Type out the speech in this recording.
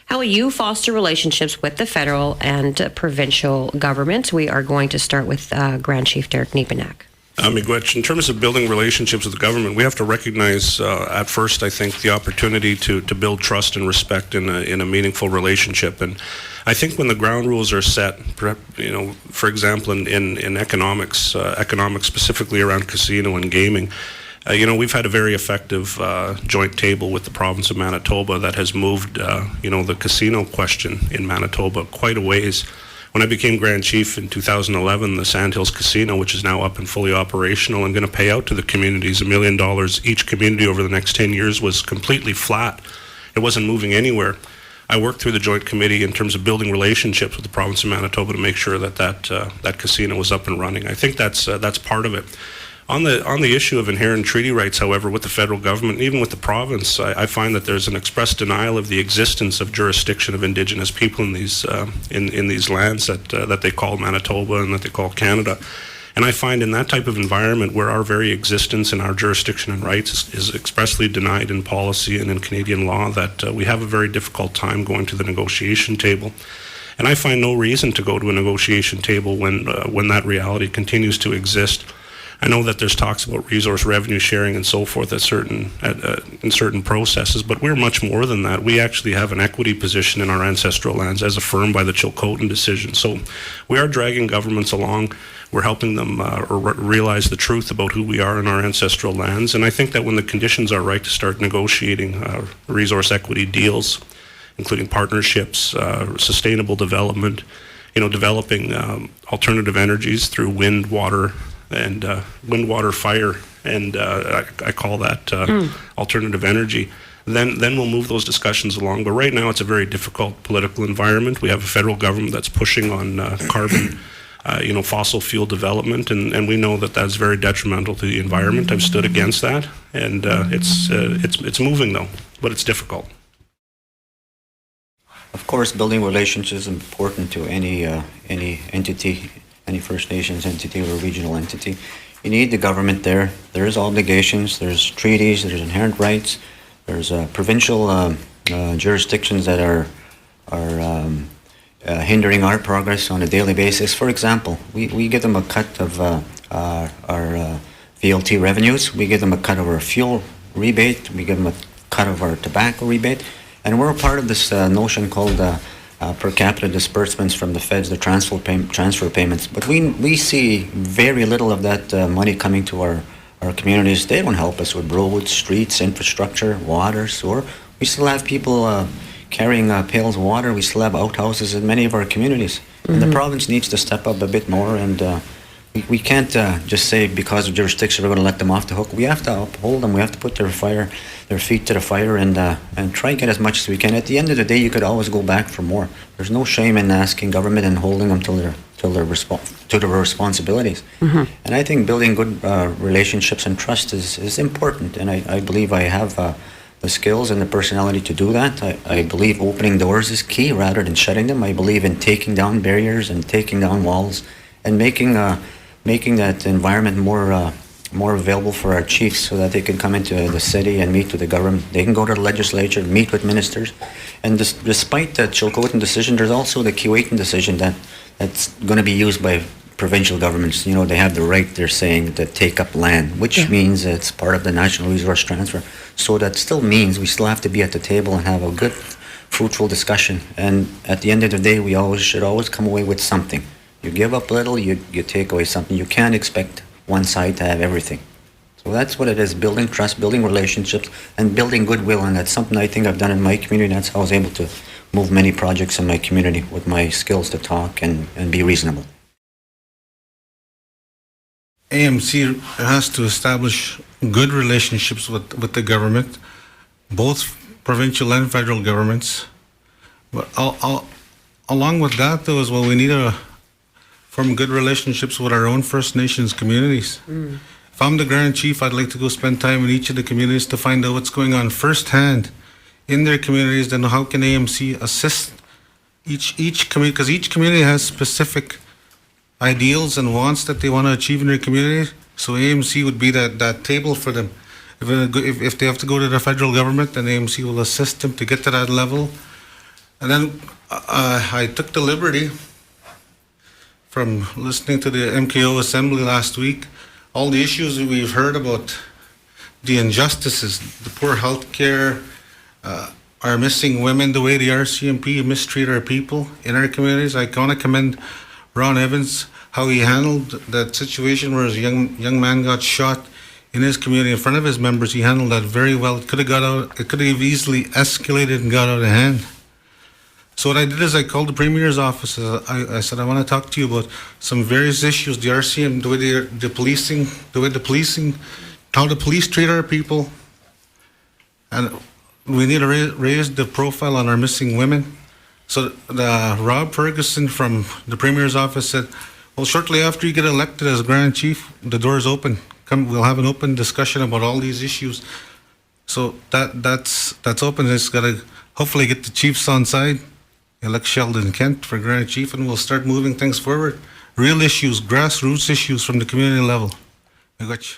How will you foster relationships with the federal and provincial governments? We are going to start with Grand Chief Derek Nepenak. Miigwech, in terms of building relationships with the government, we have to recognize at first, I think, the opportunity to build trust and respect in a meaningful relationship. And I think when the ground rules are set, for example, in economics specifically around casino and gaming, we've had a very effective joint table with the province of Manitoba that has moved, the casino question in Manitoba quite a ways. When I became Grand Chief in 2011, the Sandhills Casino, which is now up and fully operational and going to pay out to the communities $1 million each community over the next 10 years, was completely flat. It wasn't moving anywhere. I worked through the Joint Committee in terms of building relationships with the province of Manitoba to make sure that casino was up and running. I think that's part of it. On the issue of inherent treaty rights, however, with the federal government, even with the province, I find that there's an express denial of the existence of jurisdiction of Indigenous people in these lands that they call Manitoba and that they call Canada. And I find in that type of environment where our very existence and our jurisdiction and rights is expressly denied in policy and in Canadian law, that we have a very difficult time going to the negotiation table. And I find no reason to go to a negotiation table when that reality continues to exist. I know that there's talks about resource revenue sharing and so forth in certain processes, but we're much more than that. We actually have an equity position in our ancestral lands as affirmed by the Chilcotin decision. So we are dragging governments along. We're helping them realize the truth about who we are in our ancestral lands. And I think that when the conditions are right to start negotiating resource equity deals, including partnerships, sustainable development, developing alternative energies through wind, water, fire, and I call that alternative energy, then we'll move those discussions along. But right now it's a very difficult political environment. We have a federal government that's pushing on carbon, fossil fuel development, and we know that that's very detrimental to the environment. I've stood against that, and it's moving though, but it's difficult. Of course, building relationships is important to any entity, any First Nations entity or regional entity. You need the government there. There's obligations, there's treaties, there's inherent rights, there's provincial jurisdictions that are hindering our progress on a daily basis. For example, we give them a cut of our VLT revenues, we give them a cut of our fuel rebate, we give them a cut of our tobacco rebate, and we're a part of this notion called per capita disbursements from the feds, the transfer payments. But we see very little of that money coming to our communities. They don't help us with roads, streets, infrastructure, water, sewer. We still have people carrying pails of water. We still have outhouses in many of our communities. Mm-hmm. And the province needs to step up a bit more, and we can't just say because of jurisdiction we're going to let them off the hook. We have to uphold them. We have to put their feet to the fire and try and get as much as we can. At the end of the day, you could always go back for more. There's no shame in asking government and holding them to their responsibilities. Mm-hmm. And I think building good relationships and trust is important. And I believe I have the skills and the personality to do that. I believe opening doors is key rather than shutting them. I believe in taking down barriers and taking down walls and making that environment more available for our chiefs so that they can come into the city and meet with the government. They can go to the legislature, meet with ministers. And despite the Chilcotin decision, there's also the Keewatin decision that's going to be used by provincial governments. They have the right, they're saying, to take up land, which means it's part of the national resource transfer. So that still means we still have to be at the table and have a good, fruitful discussion. And at the end of the day, we should always come away with something. You give up a little, you take away something. You can't expect one side to have everything. So that's what it is, building trust, building relationships, and building goodwill. And that's something I think I've done in my community. That's how I was able to move many projects in my community with my skills to talk and be reasonable. AMC has to establish good relationships with the government, both provincial and federal governments. But along with that, though, as well, we need to form good relationships with our own First Nations communities. Mm. If I'm the Grand Chief, I'd like to go spend time in each of the communities to find out what's going on firsthand in their communities. Then how can AMC assist each community? Because each community has specific ideals and wants that they want to achieve in their community. So AMC would be that table for them. If they have to go to the federal government, then AMC will assist them to get to that level. And then I took the liberty from listening to the MKO assembly last week, all the issues that we've heard about the injustices, the poor health care, our missing women, the way the RCMP mistreat our people in our communities. I want to commend Ron Evans, how he handled that situation where his young man got shot in his community in front of his members. He handled that very well. It could have easily escalated and got out of hand. So what I did is I called the Premier's office. I said, I want to talk to you about some various issues, the RCM, the way the policing, how the police treat our people. And we need to raise the profile on our missing women. So Rob Ferguson from the Premier's office said, well, shortly after you get elected as Grand Chief, the door is open. We'll have an open discussion about all these issues. So that's open. It's got to hopefully get the chiefs on side, elect Sheldon Kent for Grand Chief, and we'll start moving things forward. Real issues, grassroots issues from the community level. I got you.